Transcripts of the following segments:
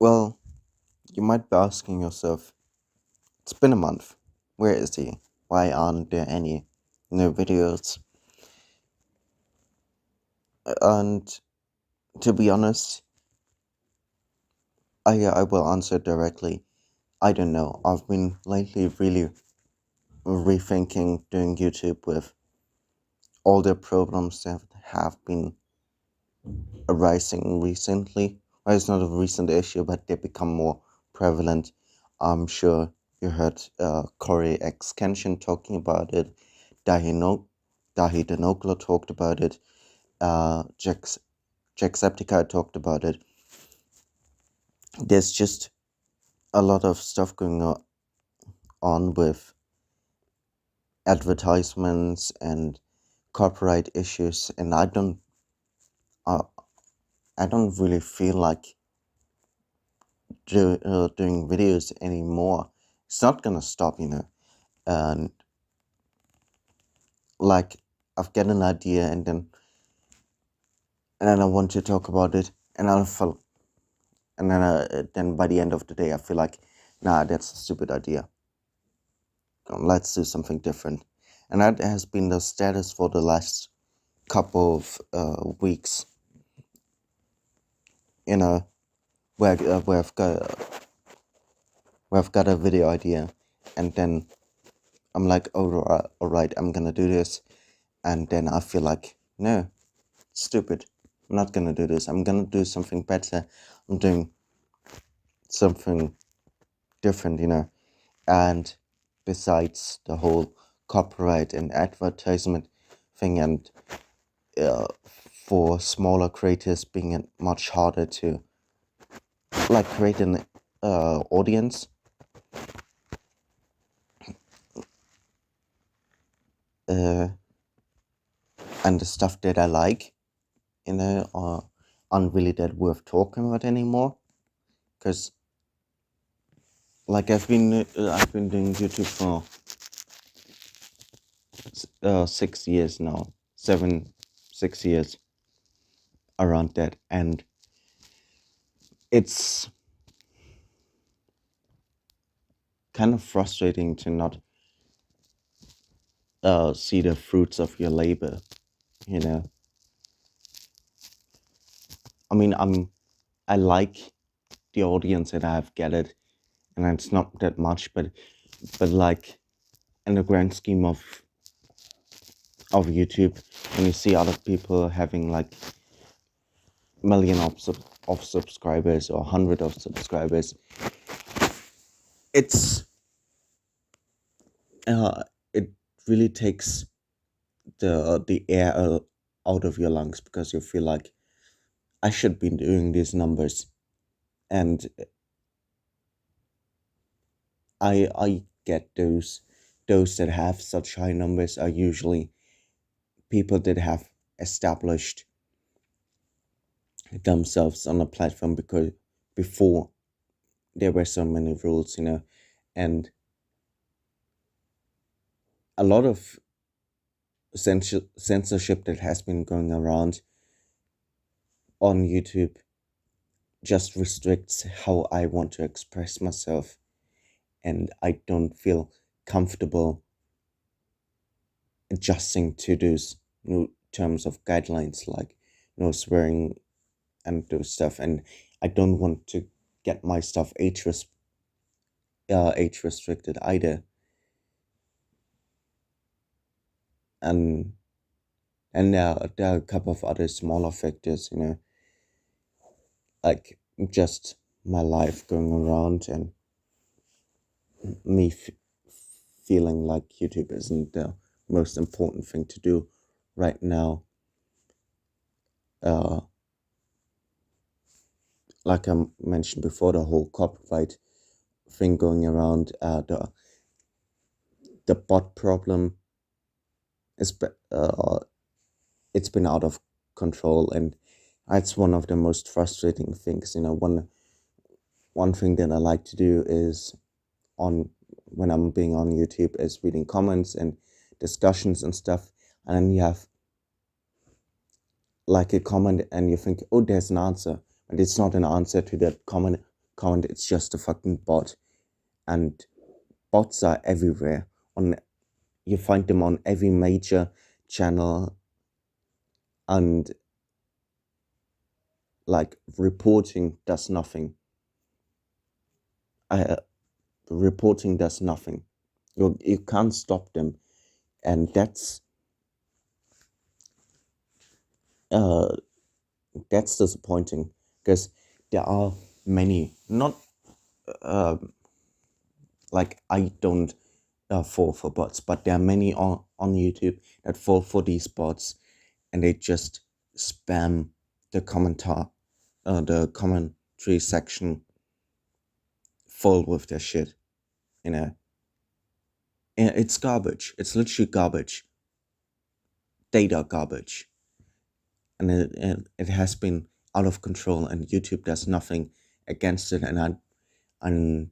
Well, you might be asking yourself, it's been a month. Where is he? Why aren't there any new videos? And to be honest, I will answer directly. I don't know. I've been lately really rethinking doing YouTube with all the problems that have been arising recently. Well, it's not a recent issue, but they become more prevalent. I'm sure you heard Corey X Kenshin talking about it. Dahi no- Dahi Denogla talked about it. Jacksepticeye talked about it. There's just a lot of stuff going on with advertisements and copyright issues, and uh, I don't really feel like doing videos anymore. It's not gonna stop. And like I've got an idea, and then I want to talk about it, and I'll feel, and then by the end of the day, I feel like, nah, that's a stupid idea. Let's do something different, and that has been the status for the last couple of weeks. You know, where I've got a video idea, and then I'm like, oh, all right, I'm gonna do this, and then I feel like, no, stupid. I'm not gonna do this. I'm gonna do something better. I'm doing something different. And besides the whole copyright and advertisement thing, and for smaller creators being much harder to like create an audience, uh, and the stuff that I like, aren't really that worth talking about anymore. Because like I've been doing YouTube for 6 years now, 6 years around that, and it's kind of frustrating to not see the fruits of your labor. You know, I mean, I like the audience that I've gathered, and it's not that much, but like in the grand scheme of YouTube, when you see other people having like million of subscribers or hundred of subscribers, it's it really takes the air out of your lungs, because you feel like I should be doing these numbers. And I get those that have such high numbers are usually people that have established themselves on a platform, because before there were so many rules, and a lot of censorship that has been going around on YouTube just restricts how I want to express myself, and I don't feel comfortable adjusting to those new terms of guidelines, like no swearing and those stuff. And I don't want to get my stuff age restricted either. And there are a couple of other smaller factors, like just my life going around, and me feeling like YouTube isn't the most important thing to do right now. Uh, like I mentioned before, the whole copyright thing going around, the bot problem is it's been out of control, and that's one of the most frustrating things. One thing that I like to do is on when I'm being on YouTube is reading comments and discussions and stuff, and then you have like a comment and you think, oh, there's an answer, but it's not an answer to that comment, it's just a fucking bot. And bots are everywhere. You find them on every major channel, and like reporting does nothing. Uh, Reporting does nothing. You can't stop them, and uh, that's disappointing, because there are many, not uh, like I don't fall for bots, but there are many on YouTube that fall for these bots, and they just spam the the commentary section full with their shit. You know, and it's garbage. It's literally garbage, data garbage, and it has been out of control, and YouTube does nothing against it, and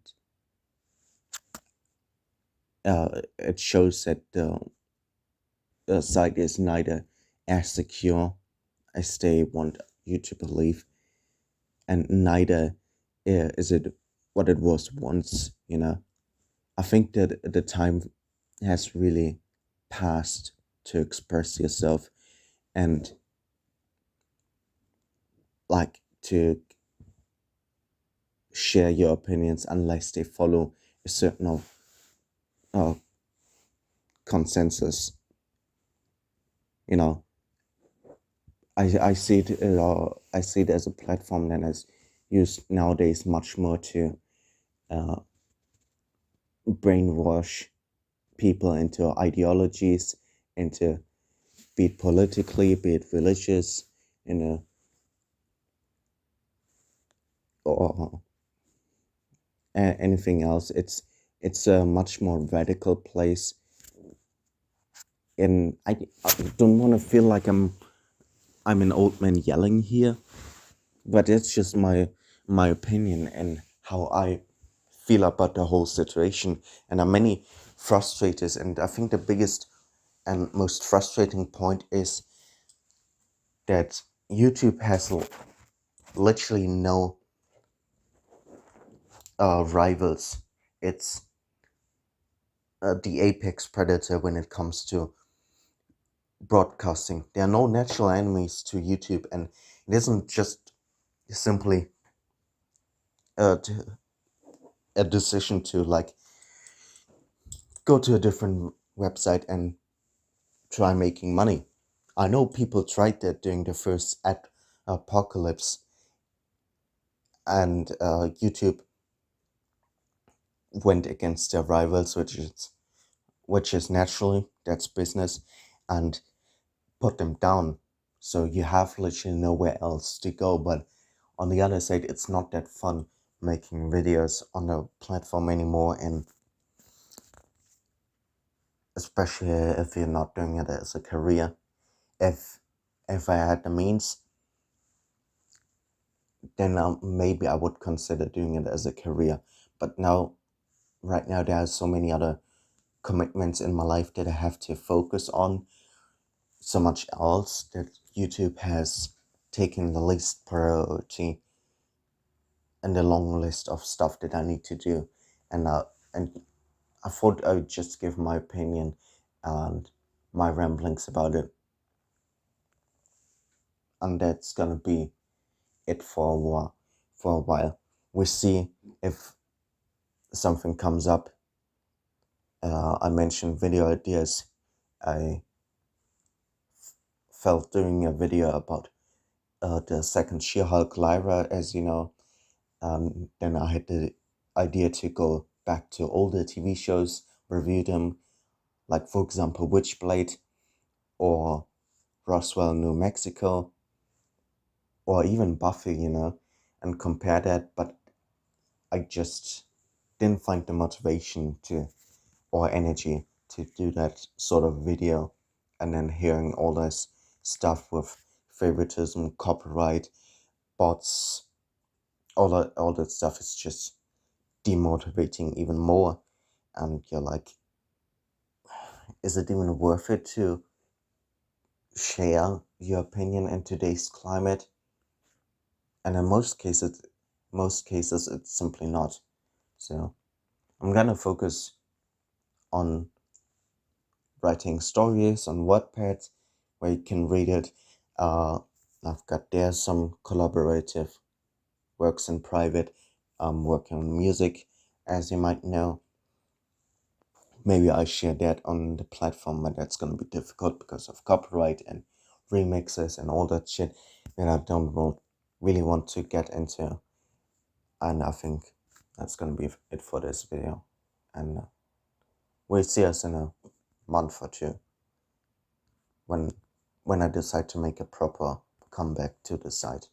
it shows that the site is neither as secure as they want you to believe, and neither is it what it was once. I think that the time has really passed to express yourself, and like to share your opinions, unless they follow a certain uh, consensus. You know, I see it as a platform that is used nowadays much more to uh, brainwash people into ideologies, into, be it politically, be it religious, you know, or anything else. It's a much more radical place, and I don't want to feel like I'm an old man yelling here, but it's just my opinion and how I feel about the whole situation. And there are many frustrators, and I think the biggest and most frustrating point is that YouTube has literally no rivals. It's the apex predator when it comes to broadcasting. There are no natural enemies to YouTube, and it isn't just simply a decision to like go to a different website and try making money. I know people tried that during the first apocalypse, and YouTube went against their rivals, which is naturally, that's business, and put them down. So you have literally nowhere else to go. But on the other side, it's not that fun making videos on the platform anymore, and especially if you're not doing it as a career. If I had the means, then maybe I would consider doing it as a career. But right now, there are so many other commitments in my life that I have to focus on, so much else, that YouTube has taken the least priority in the long list of stuff that I need to do. And I thought I would just give my opinion and my ramblings about it, and that's gonna be it for a while. We see if something comes up. I mentioned video ideas. I felt doing a video about the second She-Hulk Lyra, as you know. Then I had the idea to go back to older TV shows, review them, like for example Witchblade or Roswell, New Mexico, or even Buffy, and compare that. But I just didn't find the motivation or energy to do that sort of video. And then hearing all this stuff with favoritism, copyright, bots, all that stuff is just demotivating even more. And you're like, is it even worth it to share your opinion in today's climate? And in most cases, most cases it's simply not. So I'm gonna focus on writing stories on Wattpad where you can read it. I've got there some collaborative works in private. I'm working on music, as you might know. Maybe I share that on the platform, but that's gonna be difficult because of copyright and remixes and all that shit that I don't really want to get into. And I think that's gonna be it for this video. And we'll see us in a month or two when I decide to make a proper comeback to the site.